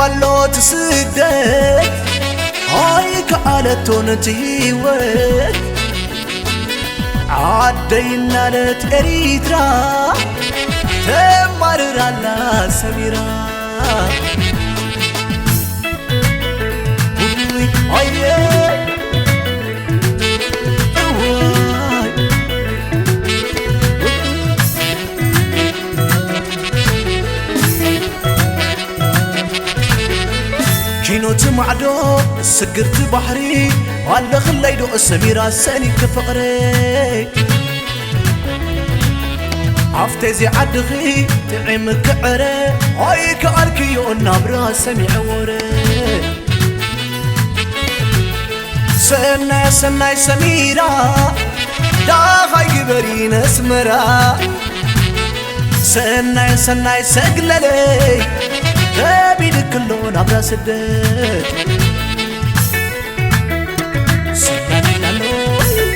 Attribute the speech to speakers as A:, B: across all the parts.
A: والله تسدد هاي كالتون تهيوت عدينا لتريترا تمرر على سميرا كينوت معدو سقرت بحري والله خليدو السميرة سالي كفقري عفتي زي عدغي تعيم كعري هاي كأركيو النابرا سميع وري سناي سناي سميرة دا غاي برين اسمرا سناي سناي سقللي تبيد كلون عبر سدد سناني لالوي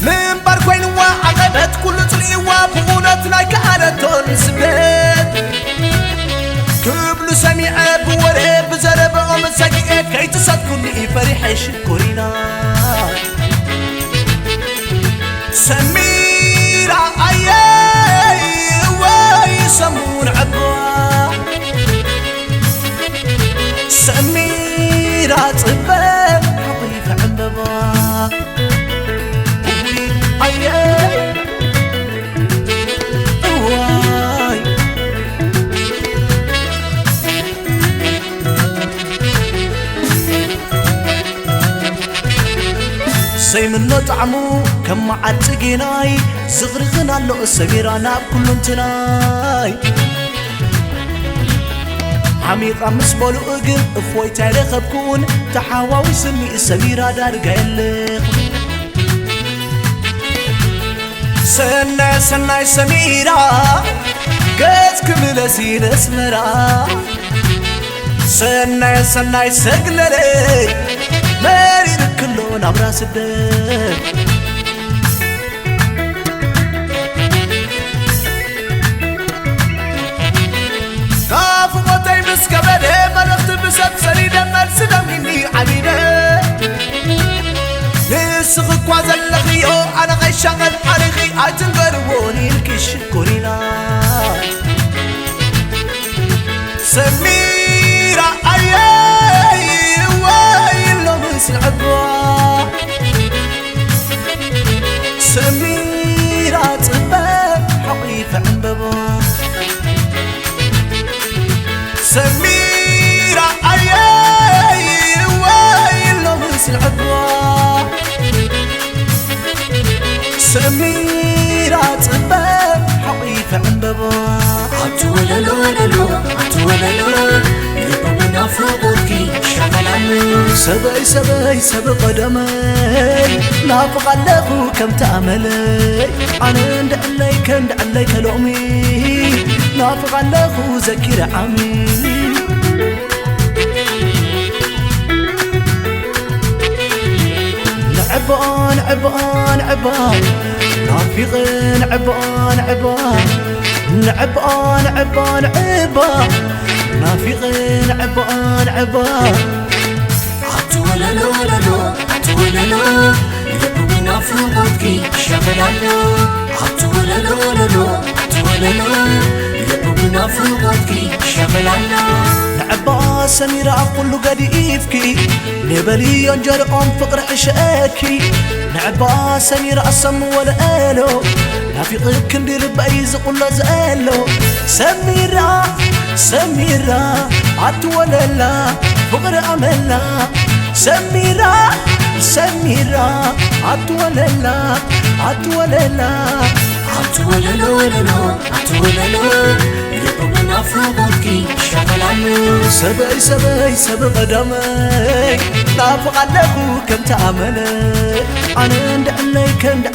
A: من باركوين وعقبت كل طليوة بغونت لايك عادتون سبت كبلو سميع بوري بزرب أم ساقية كي تصدقوني فريح شكورينا سميرة أيي سمون عبا سميرة طبا حطيف عبا أيي واي زي منو طعمو كم عتقيناي زغرغنا له السميرة ناب كل انتناي عميقة مسبولو اقل افوي تاريخ بكون تحاواوي سمي السميرة دار قايلق سناي سناي سميرة قد كمل سين اسمرا سناي سناي سقللي ماري كلون عبر سدد كافو موتي مسكبلي ملخت بسب سريدة مرسدة مني عبيدة نسخك وزلخيو أنا غي شغل حريخي أتنقربوني الكش كورينا سميرة أيي واي لمس العبا سميرة طبا حقيفة عنببا سميرة أيي واي لمس العبا سميرة طبا حقيفة عنببا
B: عتوللوللو عتوللو يبقى فوقك شغلانو
A: سبي سبي سبي قدمي نافق له كم تأملي أنا ند عليك لومي نافق له ذكر عمي عبان عبان عبان نافقين عبان عبان عبان عبان عبان نافقين عبان عبان
B: عتوللوللو عتوللو يبقى نافقك شغلانو عتوللوللو عتوللو يبقى نافقك شغلانو
A: نعبا سميرة كله قد يفكي نبلي ينجر فقر عشاكي نعبا سميرة الصم والآلو نافقك ندير بايز قل زالو سميرة سميرة عتوللا فقر أملا سميرة سميرة عتوللا عتوللا
B: عتوللوللو عتوللو يبقى نافقك شغلانو
A: سبي سبي سبي قدمي نافق له كم تأملي أنا ند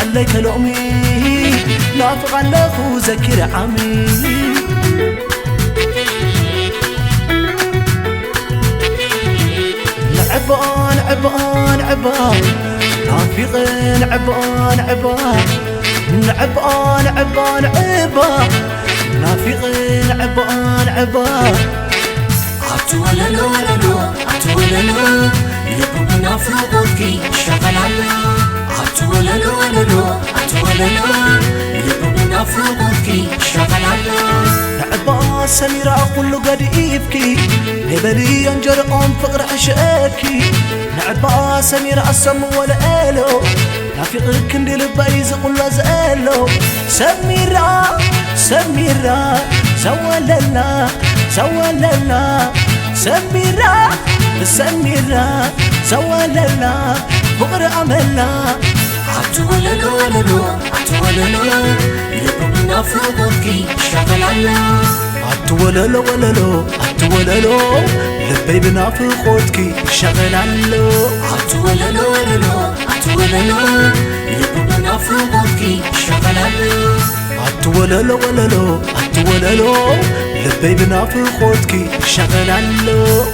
A: عليك لومي نافق له ذكر عمي عبان عبان عبان نافقين عبان عبان عبان عبان عبان نافقين عبان عبان
B: عتوللو وللو عتوللو لبو بنافقوتك شغلالو عتوللو وللو عتوللو لبو بنافقوتك شغلالو
A: عبا سميرة كله قد يبكي نبلي ينجر فقر عشاكي نعبا سميرة السم ولا إلو نافقك كندي لبايز قلو زالو سميرة سميرة سواللا سواللا سميرة سميرة سواللا فقر عملنا
B: عتوللو وللو عتوللو لبو بنافقوتك شغلالو
A: عتوللو وللو عتوللو لبي بنافقوتك شغلالو
B: عتوللو وللو عتوللو لبو بنافقوتك شغلالو
A: عتوللو وللو عتوللو لبي بنافقوتك شغلالو